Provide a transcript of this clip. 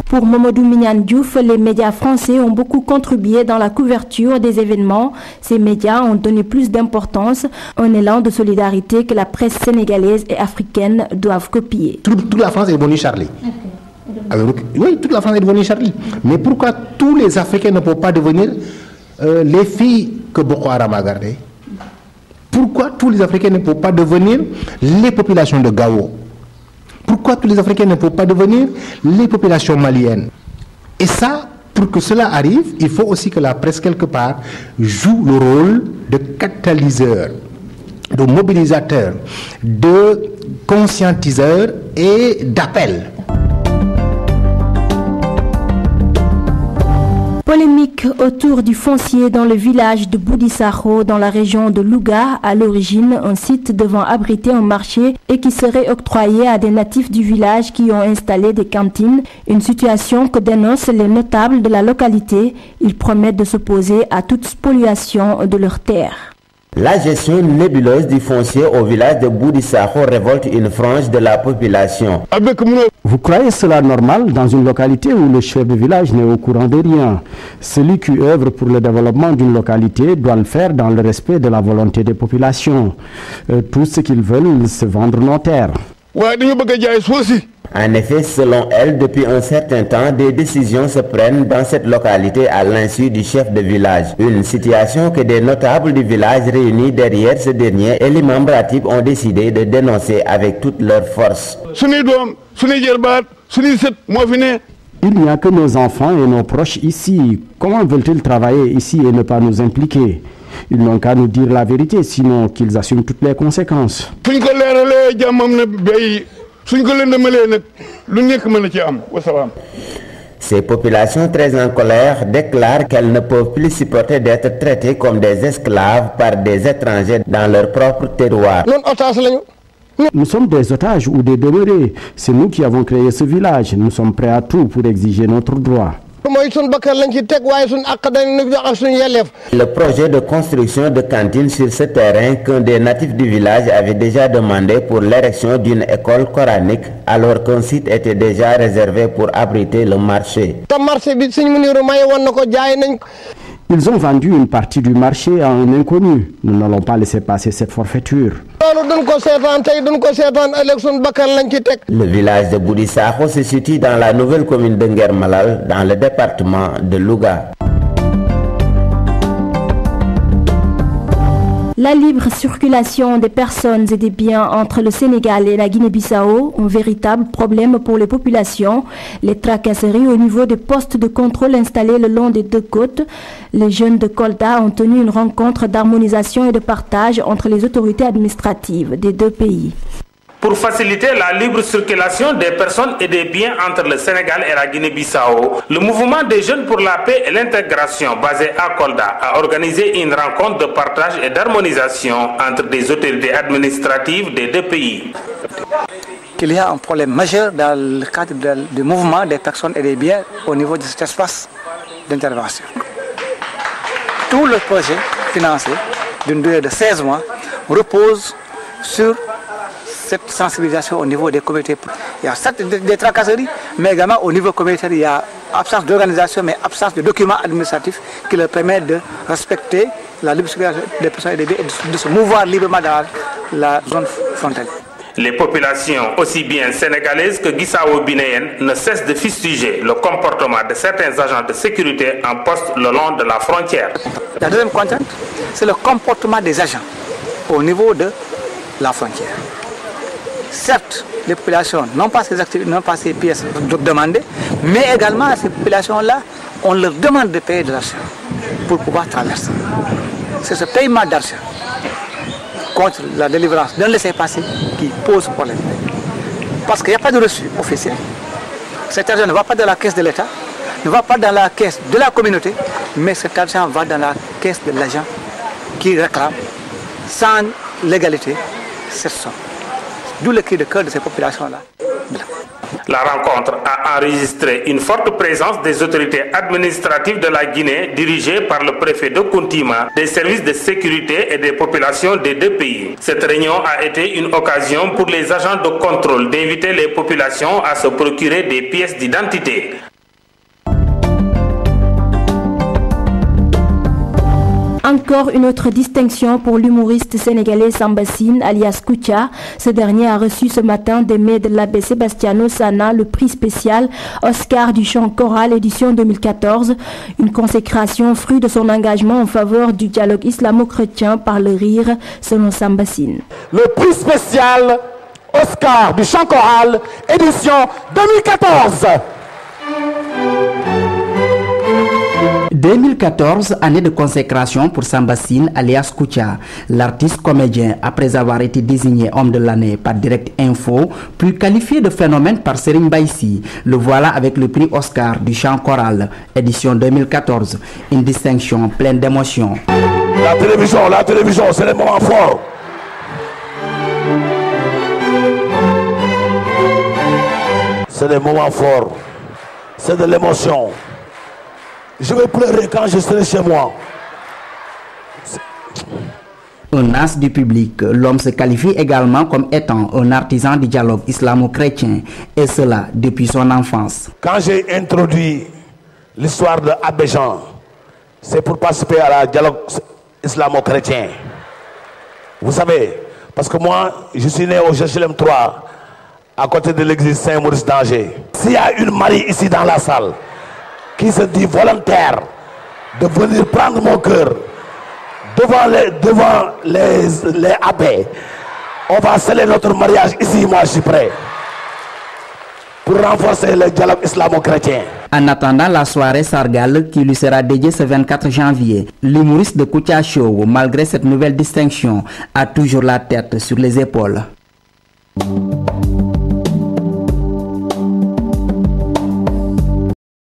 Pour Mamadou Mignane Diouf, les médias français ont beaucoup contribué dans la couverture des événements. Ces médias ont donné plus d'importance, un élan de solidarité que la presse sénégalaise et africaine doivent copier. Toute la France est devenue Charlie. Oui, toute la France est devenue Charlie. Mais pourquoi tous les Africains ne peuvent pas devenir les filles que Boko Haram a gardées? Pourquoi tous les Africains ne peuvent pas devenir les populations de Gao? Pourquoi tous les Africains ne peuvent pas devenir les populations maliennes? Et ça, pour que cela arrive, il faut aussi que la presse, quelque part, joue le rôle de catalyseur, de mobilisateur, de conscientiseur et d'appel. Polémique autour du foncier dans le village de Boudissaro, dans la région de Louga. À l'origine, un site devant abriter un marché et qui serait octroyé à des natifs du village qui ont installé des cantines. Une situation que dénoncent les notables de la localité. Ils promettent de s'opposer à toute spoliation de leurs terres. La gestion nébuleuse du foncier au village de Boudissaro révolte une frange de la population. Vous croyez cela normal dans une localité où le chef de village n'est au courant de rien? Celui qui œuvre pour le développement d'une localité doit le faire dans le respect de la volonté des populations. Tout ce qu'ils veulent, c'est vendre nos terres. En effet, selon elle, depuis un certain temps, des décisions se prennent dans cette localité à l'insu du chef de village. Une situation que des notables du village réunis derrière ce dernier et les membres actifs ont décidé de dénoncer avec toute leur force. Il n'y a que nos enfants et nos proches ici. Comment veulent-ils travailler ici et ne pas nous impliquer? Ils n'ont qu'à nous dire la vérité, sinon qu'ils assument toutes les conséquences. Ces populations très en colère déclarent qu'elles ne peuvent plus supporter d'être traitées comme des esclaves par des étrangers dans leur propre terroir. Nous sommes des otages ou des demeurés. C'est nous qui avons créé ce village. Nous sommes prêts à tout pour exiger notre droit. Le projet de construction de cantines sur ce terrain qu'un des natifs du village avait déjà demandé pour l'érection d'une école coranique, alors qu'un site était déjà réservé pour abriter le marché. Ils ont vendu une partie du marché à un inconnu. Nous n'allons pas laisser passer cette forfaiture. Le village de Boudissaro se situe dans la nouvelle commune de Nguermalal, dans le département de Louga. La libre circulation des personnes et des biens entre le Sénégal et la Guinée-Bissau, un véritable problème pour les populations. Les tracasseries au niveau des postes de contrôle installés le long des deux côtes. Les jeunes de Kolda ont tenu une rencontre d'harmonisation et de partage entre les autorités administratives des deux pays. Pour faciliter la libre circulation des personnes et des biens entre le Sénégal et la Guinée-Bissau, le mouvement des jeunes pour la paix et l'intégration basé à Kolda a organisé une rencontre de partage et d'harmonisation entre des autorités administratives des deux pays. Il y a un problème majeur dans le cadre du mouvement des personnes et des biens au niveau de cet espace d'intervention. Tout le projet financé d'une durée de 16 mois repose sur cette sensibilisation au niveau des communautés. Il y a certes des tracasseries, mais également au niveau communautaire, il y a absence d'organisation, mais absence de documents administratifs qui leur permettent de respecter la libre circulation des personnes et des biens et de se mouvoir librement dans la zone frontalière. Les populations, aussi bien sénégalaises que guissao-binéennes, ne cessent de fustiger le comportement de certains agents de sécurité en poste le long de la frontière. La deuxième contrainte, c'est le comportement des agents au niveau de la frontière. Certes, les populations n'ont pas ces pièces demandées, mais également ces populations-là, on leur demande de payer de l'argent pour pouvoir traverser. C'est ce paiement d'argent contre la délivrance d'un laissez-passer qui pose problème. Parce qu'il n'y a pas de reçu officiel. Cet argent ne va pas dans la caisse de l'État, ne va pas dans la caisse de la communauté, mais cet argent va dans la caisse de l'agent qui réclame sans légalité cette somme. D'où le cri de cœur de ces populations-là. La rencontre a enregistré une forte présence des autorités administratives de la Guinée dirigées par le préfet de Kountima, des services de sécurité et des populations des deux pays. Cette réunion a été une occasion pour les agents de contrôle d'inviter les populations à se procurer des pièces d'identité. Encore une autre distinction pour l'humoriste sénégalais Sambassine, alias Koutia. Ce dernier a reçu ce matin des mains de l'abbé Sebastiano Sana le prix spécial Oscar du chant choral édition 2014. Une consécration fruit de son engagement en faveur du dialogue islamo-chrétien par le rire, selon Sambassine. Le prix spécial Oscar du chant choral édition 2014. 2014, année de consécration pour Sambassine alias Koutia. L'artiste comédien, après avoir été désigné homme de l'année par Direct Info, puis qualifié de phénomène par Serigne Baïsi, le voilà avec le prix Oscar du chant choral, édition 2014. Une distinction pleine d'émotions. La télévision, c'est les moments forts. C'est des moments forts. C'est de l'émotion. Je vais pleurer quand je serai chez moi. Un as du public, l'homme se qualifie également comme étant un artisan du dialogue islamo-chrétien, et cela depuis son enfance. Quand j'ai introduit l'histoire de Abbé Jean, c'est pour participer à la dialogue islamo-chrétien. Vous savez, parce que moi, je suis né au GHLM 3, à côté de l'église Saint-Maurice d'Angers. S'il y a une Marie ici dans la salle, qui se dit volontaire de venir prendre mon cœur devant les abbés, on va sceller notre mariage ici, moi je suis prêt, pour renforcer le dialogue islamo-chrétien. En attendant la soirée Sargal qui lui sera dédiée ce 24 janvier, l'humoriste de Koutia Show, malgré cette nouvelle distinction, a toujours la tête sur les épaules.